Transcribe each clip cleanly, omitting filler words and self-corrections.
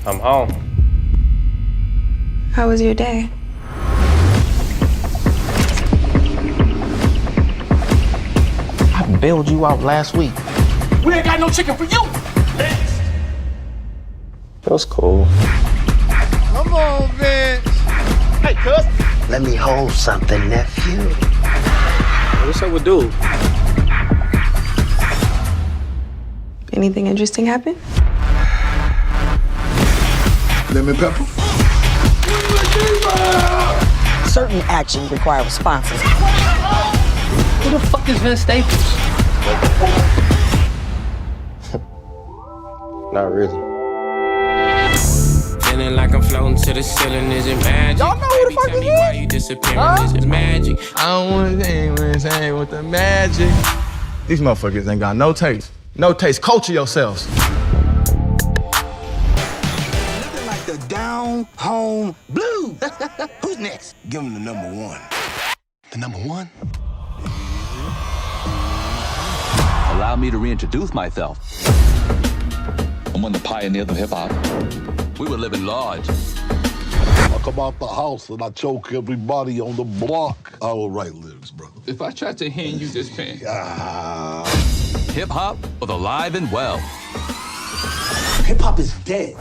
I'm home. How was your day? I bailed you out last week. We ain't got no chicken for you. Next. That was cool. Come on, Vince. Hey, cuz. Let me hold something, nephew. What's up with dude? Anything interesting happen? Lemon pepper. Certain actions require responses. Who the fuck is Vince Staples? Not really. Feeling like I'm floating to the ceiling, is it magic? Y'all know who the fuck Tell me this why is? you disappearing, is it magic? I don't want to hang with the magic. These motherfuckers ain't got no taste. No taste. Culture yourselves. Nothing like the down home blues. Who's next? Give him the number one. The number one? Allow me to reintroduce myself. I'm one of the pioneers of hip-hop. We were living large. I come out the house and I choke everybody on the block. I will write lyrics, bro. If I tried to hand you this pen, Hip-hop was alive and well. Hip-hop is dead.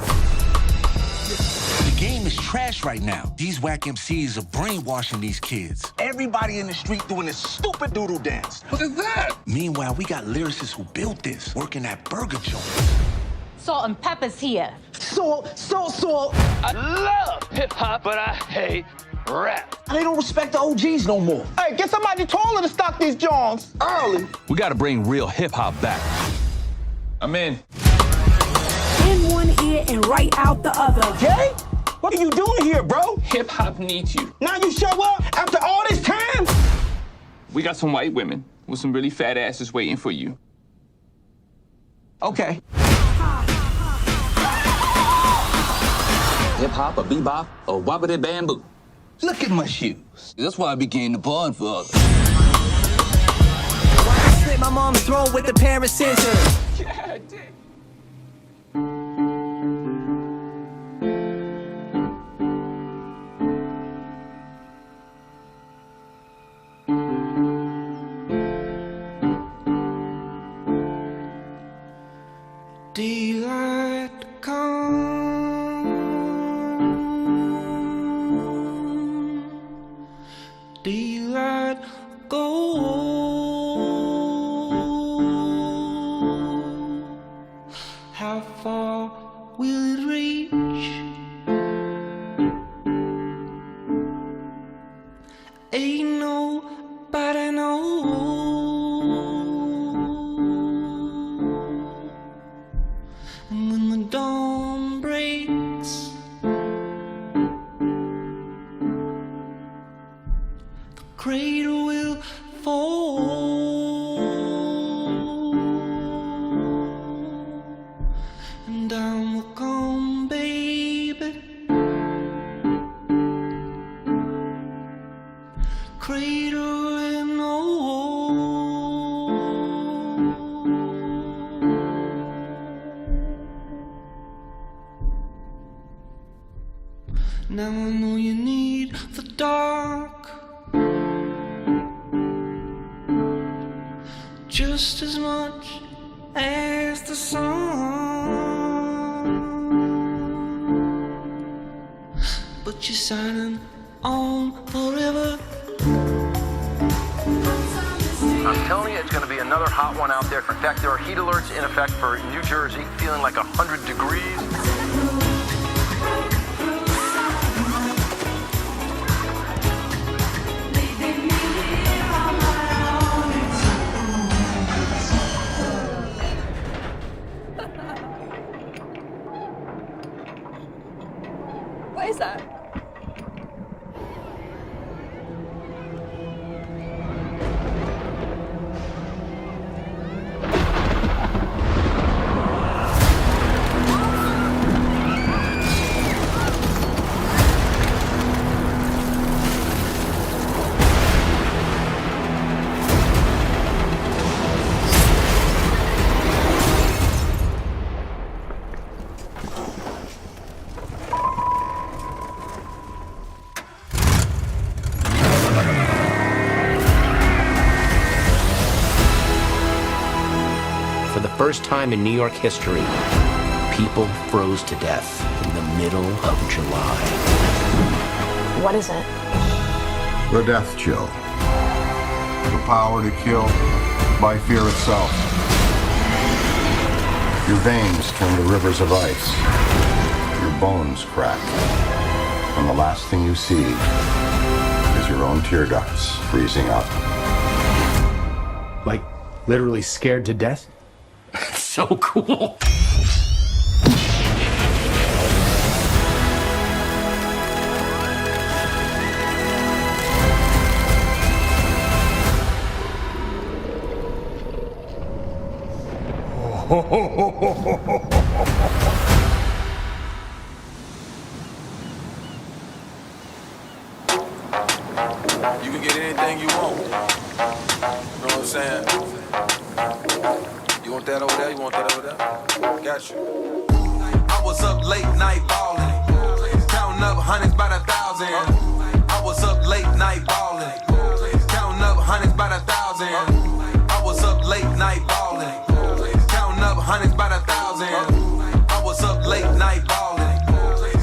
The game is trash right now. These whack MCs are brainwashing these kids. Everybody in the street doing this stupid doodle dance. what is that? Meanwhile, we got lyricists who built this, working at burger joints. Salt and pepper's here. Salt. I love hip-hop, but I hate rap. They don't respect the OGs no more. Hey, get somebody taller to stock these Johns early. We gotta bring real hip-hop back. I'm in. In one ear and right out the other. Jay? What are you doing here, bro? Hip-hop needs you. Now you show up after all this time? We got some white women with some really fat asses waiting for you. Okay. Hip-hop, a bebop, a wobbity bamboo. Look at my shoes. That's why I became the bond for others. Slit my mom's throat with a pair of scissors. God damn. Daylight come, daylight go. How far will it reach? Ain't nobody know. And when the dawn breaks, the cradle will fall, and down will come, baby. Cradle and all. Now I know you need the dark just as much as the sun, but you're signing on forever. I'm telling you, it's going to be another hot one out there. In fact, there are heat alerts in effect for New Jersey, feeling like 100 degrees. What is that? first time in New York history, people froze to death in the middle of July. What is it? The death chill. The power to kill by fear itself. Your veins turn to rivers of ice. Your bones crack. And the last thing you see is your own tear ducts freezing up. Like, literally scared to death? So cool. You can get anything you want. You know what I'm saying? You want that over there? You want that over there? Got you. I was up late night ballin', counting up hundreds by the thousand. I was up late night ballin', counting up hundreds by the thousand. I was up late night ballin', counting up hundreds by the thousand. I was up late night ballin',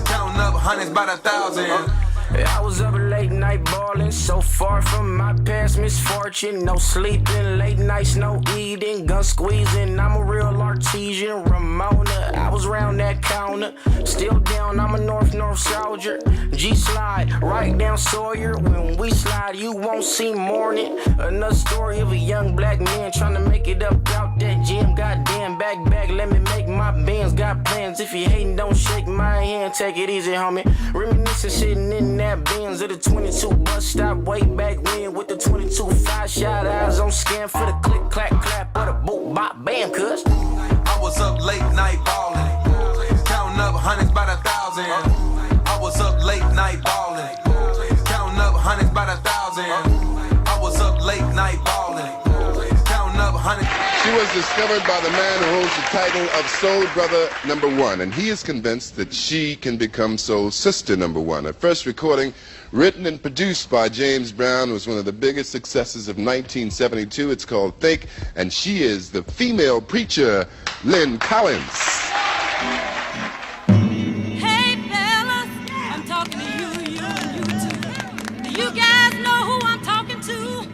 counting up hundreds by the thousand. I was up late night ballin', so far from my past misfortune. No sleeping, late nights, no eating, gun squeezing. I'm a real artesian, Ramona. I was round that counter, still down. I'm a North soldier. G-slide, right down Sawyer. When we slide, you won't see morning. Another story of a young black man trying to make it up out that gym. Goddamn, back, let me make my bands. Got plans. If you hating, don't shake my hand. Take it easy, homie. Reminiscing, sitting in that Benz at the 22 bus stop way back when with the 22-5 shot eyes on scan for the click, clack, clap, or the boot, bop, bam, cuz. I was up late night ballin', counting up hundreds by the thousand. I was up late night ballin', counting up hundreds by the thousand. I was up late night ballin', counting up hundreds. She was discovered by the man who holds the title of Soul Brother #1, and he is convinced that she can become Soul Sister #1. Her first recording, written and produced by James Brown, was one of the biggest successes of 1972. It's called Think, and she is the female preacher, Lynn Collins. Hey fellas, I'm talking to you too. Do you guys know who I'm talking to?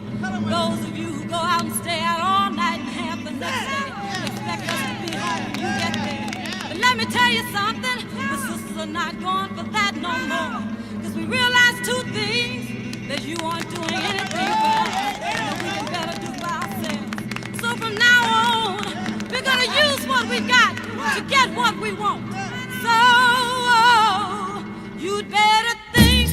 Those of you who go out and stay out all night and have the next day. Expect us to be home when you get there. But let me tell you something, the sisters are not going for that no more. Cause we realize two things, that you aren't doing anything for us, that we can better do by ourselves. So from now on, we're gonna use what we got to get what we want. So, you'd better think.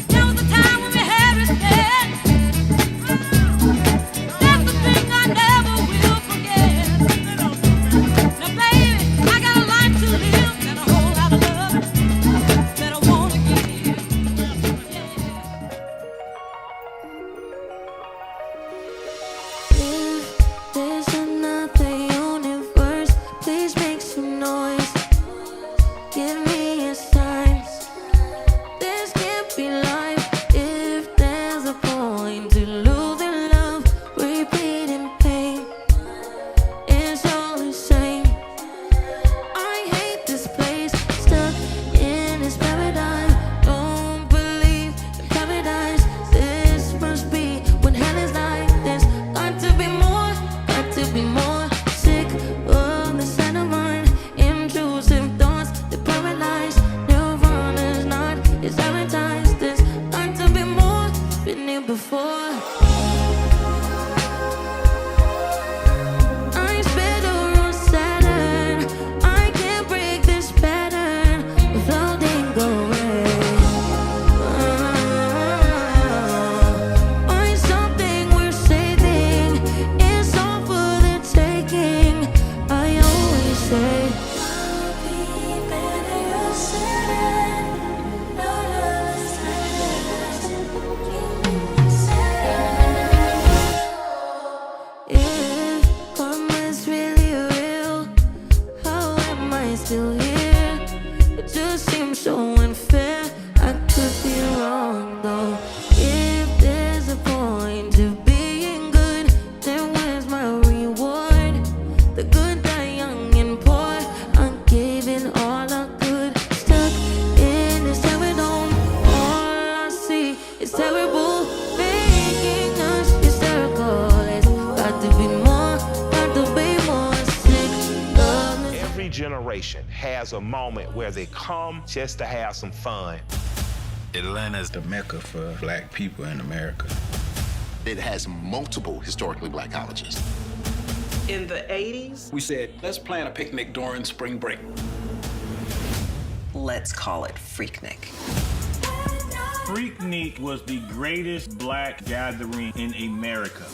There was a time when we had respect. That's the thing I never will forget. Now baby, I got a life to live and a whole lot of love that I wanna give. If there's another universe, please make some noise. Give me a sign. This can't be life. If there's a point to losing love, repeating pain, it's all the same. I hate this place, stuck in this paradigm. Don't believe in paradise. This must be when hell is like this. Got to be more, got to be more. Sick of the sound of mine. Intrusive thoughts that paralyze. Nirvana's not, it's advertised. This got to be more, been here before. I spit around Saturn. I can't break this pattern of floating away. Find something we're saving. It's all for the taking. I always say, I'll be better said. No, if karma's really real, how am I still here? It just seems so unfair. I could be wrong though. If there's a point to being good, generation has a moment where they come just to have some fun. Atlanta's the mecca for black people in America. It has multiple historically black colleges. In the 80s, we said, let's plan a picnic during spring break. Let's call it Freak-A-Leek. Freak-A-Leek was the greatest black gathering in America.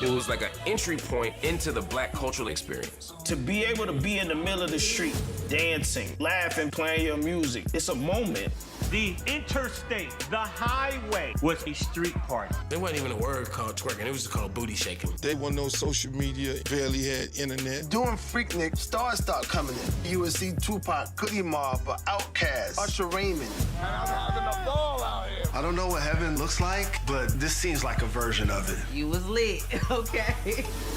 It was like an entry point into the black cultural experience. To be able to be in the middle of the street, dancing, laughing, playing your music, it's a moment. The interstate, the highway, was a street party. There wasn't even a word called twerking, it was just called booty shaking. They weren't no social media, barely had internet. During Freak-A-Leek, stars started coming in. You would see Tupac, Cookie Mob, Outkast, Usher Raymond. I don't know what heaven looks like, but this seems like a version of it. You was lit, okay?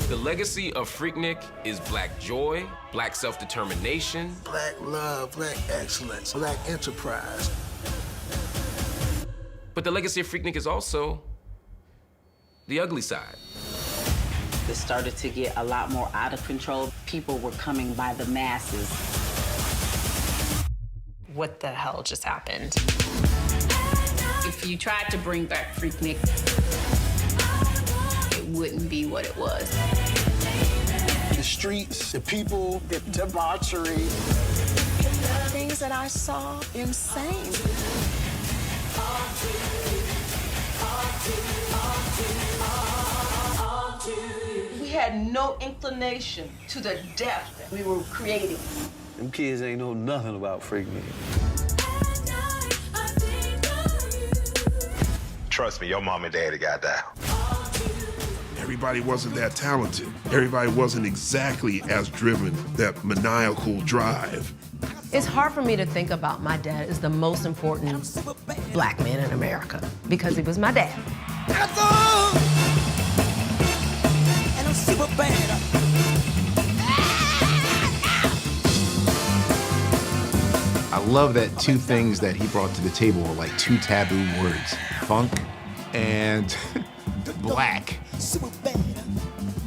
The legacy of Freak-A-Leek is black joy, black self-determination, black love, black excellence, black enterprise. But the legacy of Freak-A-Leek is also the ugly side. It started to get a lot more out of control. People were coming by the masses. What the hell just happened? If you tried to bring back Freak-A-Leek, it wouldn't be what it was. The streets, the people, the debauchery. Things that I saw, insane. We had no inclination to the depth that we were creating. Them kids ain't know nothing about Freak-A-Leek. Trust me, your mom and daddy got down. Everybody wasn't that talented. Everybody wasn't exactly as driven, that maniacal drive. It's hard for me to think about my dad as the most important black man in America because he was my dad. And I'm super bad. I love that two things that he brought to the table were like two taboo words, funk and black.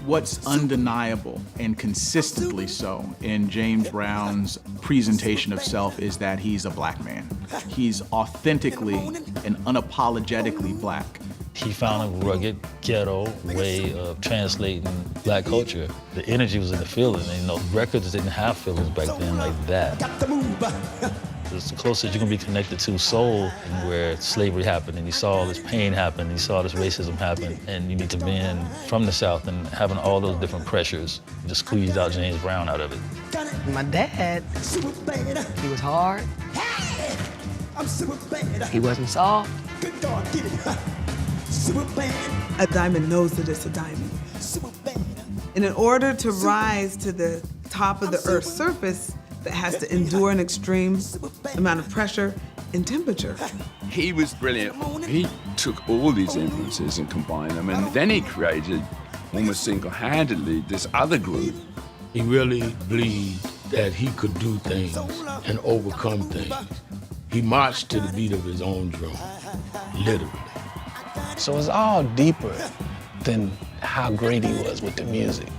What's undeniable and consistently so in James Brown's presentation of self is that he's a black man. He's authentically and unapologetically black. He found a rugged, ghetto way of translating black culture. The energy was in the feeling, and, you know, records didn't have feelings back then like that. It's the closest you're gonna be connected to soul, and where slavery happened, and you saw all this pain happen, and you saw this racism happen, and you need to being from the South and having all those different pressures, just squeezed out James Brown out of it. My dad, he was hard. He wasn't soft. A diamond knows that it's a diamond. And in order to rise to the top of the Earth's surface, that has to endure an extreme amount of pressure and temperature. He was brilliant. He took all these influences and combined them, and then he created, almost single-handedly, this other group. He really believed that he could do things and overcome things. He marched to the beat of his own drum, literally. So it's all deeper than how great he was with the music.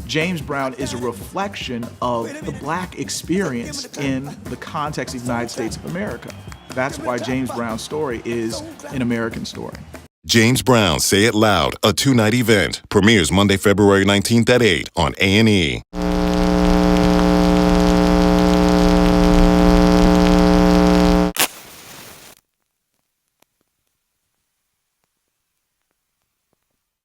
James Brown is a reflection of the black experience in the context of the United States of America. That's why James Brown's story is an American story. James Brown, Say It Loud, a 2-night event. Premieres Monday, February 19th at 8 on A&E.